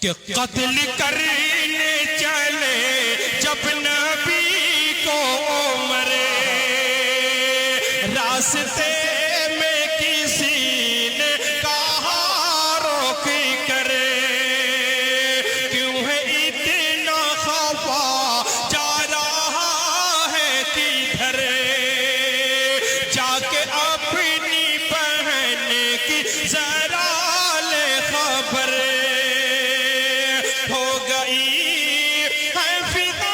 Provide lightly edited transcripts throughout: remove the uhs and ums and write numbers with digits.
کہ قتل کرنے چلے جب نبی کو مرے، راستے میں کسی نے کہا روک کرے، کیوں ہے اتنا خفا جا رہا ہے کدھر، جا کے اپنی بہن کی ذرا لے خبر، ہو گئی ہے فدا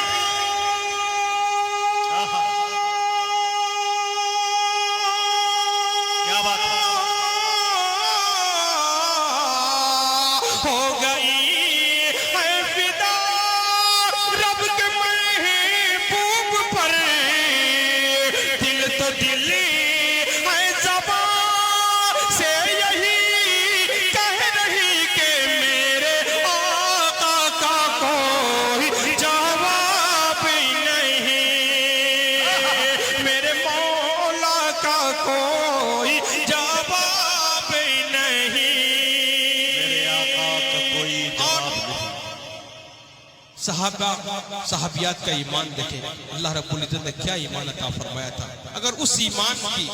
کیا بات ہے، ہو گئی ہے فدا رب کے محبوب پر، دل تو دل ہے زبان سے یہی کہہ رہی کہ میرے آقا کا کوئی جواب نہیں، میرے مولا کا کوئی جواب نہیں۔ میرے آقا کا کوئی جواب نہیں۔ صحابہ صحابیات کا ایمان دیکھیں، اللہ رب العزت نے کیا ایمان عطا فرمایا تھا۔ اگر اس ایمان کی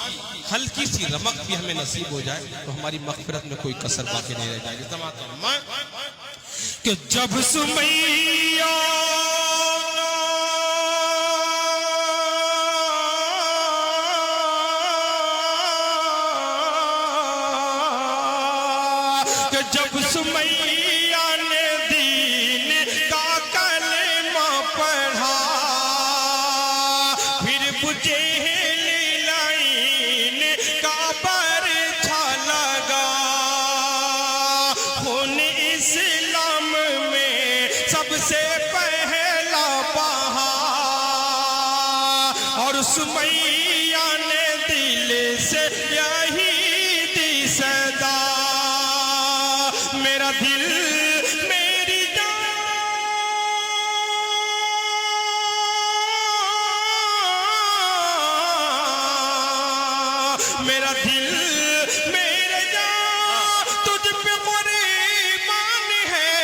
ہلکی سی رمق بھی ہمیں نصیب ہو جائے تو ہماری مغفرت میں کوئی کسر باقی نہیں رہ جائے گی۔ کہ جب سمیہ کہ جب سمیہ نے دین کا کلمہ پڑھا، پھر مجھے لائن کا برچھا لگا، خون اسلام میں سب سے پہلا بہا، اور سمیہ نے دل سے یہی دی صدا، میرا دل میری جان، میرا دل میرے جان تجھ پہ قربان ہے،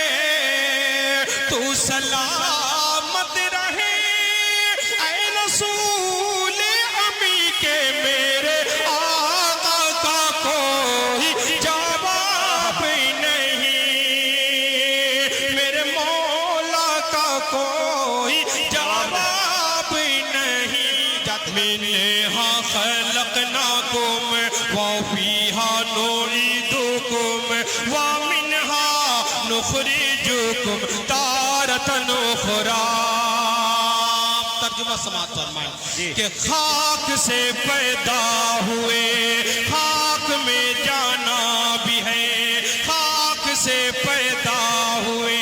تو سلامت رہے اے رسول امی کے میرے آقا کا کوئی جواب نہیں، میرے مولا کا کوئی جواب نہیں۔ منہا خلقناکم وفیہا نعیدکم ومنہا نخرجکم تارۃ اخری۔ ترجمہ سماعت فرمائیں کہ خاک سے پیدا ہوئے، خاک میں جانا بھی ہے، خاک سے پیدا ہوئے،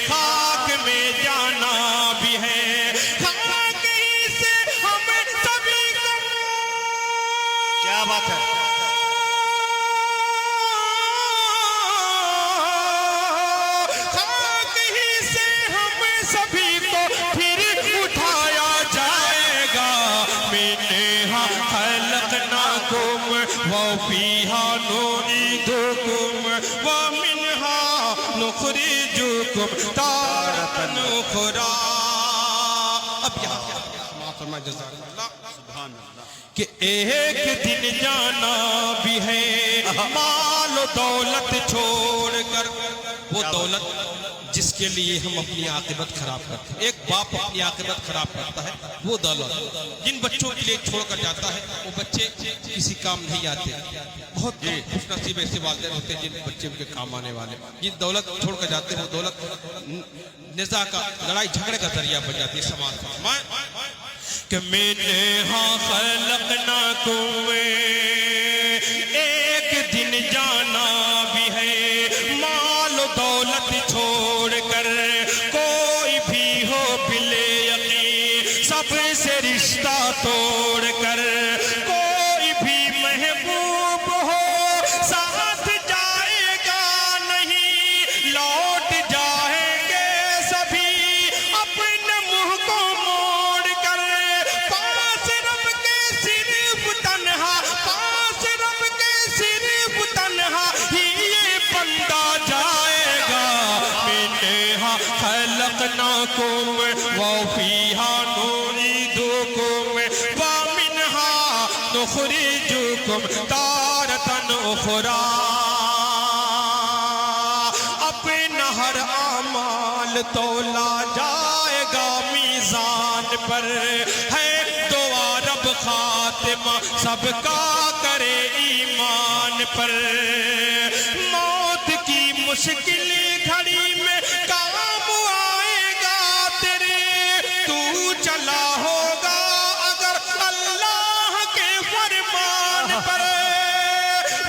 خاک میں جانا بھی ہے، خاک ہی سے ہم سبھی کو، کیا بات ہے، خاک ہی سے ہم سبھی کو پھر اٹھایا جائے گا۔ منہا خلقناکم وفیہا نعیدکم ومنہا نخرجکم تارۃ اخری۔ اب یہاں سماعت فرمائیں جزاک اللہ سبحان اللہ۔ کہ ایک دن جانا بھی ہے مال و دولت چھوڑ کر، وہ دولت جس کے لیے ہم اپنی عاقبت خراب کرتے ہیں۔ ایک باپ اپنی عاقبت خراب کرتا ہے، وہ دولت جن بچوں کے لیے چھوڑ کر جاتا ہے وہ بچے کسی کام نہیں آتے۔ بہت خوش نصیب ایسے والدین ہوتے ہیں جن بچے ان کے کام آنے والے، جن دولت چھوڑ کر جاتے ہیں وہ دولت نزاع کا، لڑائی جھگڑے کا ذریعہ بن جاتی ہے۔ سماعت فرمائیں کہ منہا خلقناکم، ایک دن جانا بھی ہے مال و دولت چھوڑ کر، کوئی بھی ہو بل یقین سب سے رشتہ توڑ کر، کوئی بھی محبوب ہو ساتھ جائے گا نہیں، لوٹ جائیں گے سبھی اپنے منہ کو موڑ کر، پاس رب کے صرف تنہا، پاس رب کے صرف تنہا ہی یہ بندہ جائے گا، خلقناکم وفیہا نعیدکم ومنہا نخرجکم تارۃ اخری. اپنا ہر اعمال تولا جائے گا میزان پر، ہے دعا رب خاتمہ سب کا کرے ایمان پر. موت کی مشکل گھڑی میں کام آئے گا تیرے، تو چلا ہوگا اگر اللہ کے فرمان پر.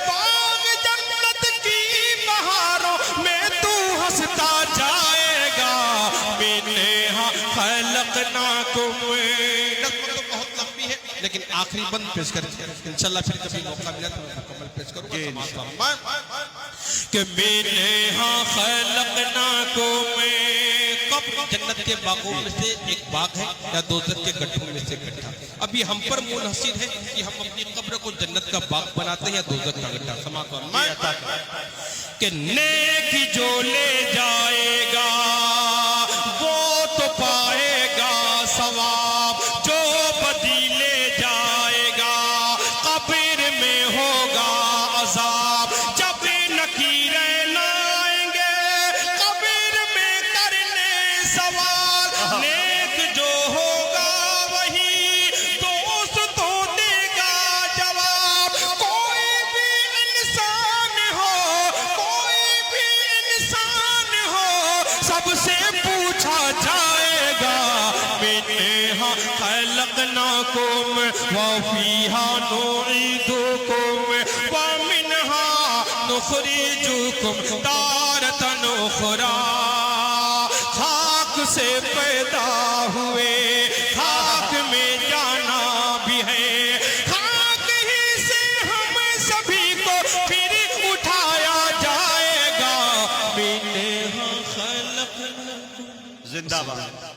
باغ جنت کی بہاروں میں تو ہنستا جائے گا. منہا خلقناکم. بہت لمبی ہے لیکن آخری بند پیش کریں انشاءاللہ، پھر کبھی موقع ملا تو مکمل پیش کروں گا. کہ منہا خلقناکم، کب جنت کے باغوں میں سے ایک باغ ہے یا دوزخ کے گڈھوں میں سے گڈھا. ابھی ہم پر منحصر ہے کہ ہم اپنی قبر کو جنت کا باغ بناتے ہیں یا دوزخ کا گڈھا. سماعت فرمائیں کہ نیک جو لے جائے گا وہ تو پائے گا ثواب، جو بدی لے جائے گا قبر میں ہوگا عذاب. جب نکیریں لائیں گے قبر میں کرنے سوال، نیک جو ہوگا وہی دوستوں دے گا جواب. کوئی بھی انسان ہو، کوئی بھی انسان ہو، سب سے پوچھا جائے گا. منہا خلقناکم وفیہا نعیدکم ومنہا نخرجکم تارۃ اخری. خاک سے پیدا ہوئے خاک میں جانا بھی ہے، خاک ہی سے ہم سبھی کو پھر اٹھایا جائے گا. منہا خلقناکم. زندہ باد.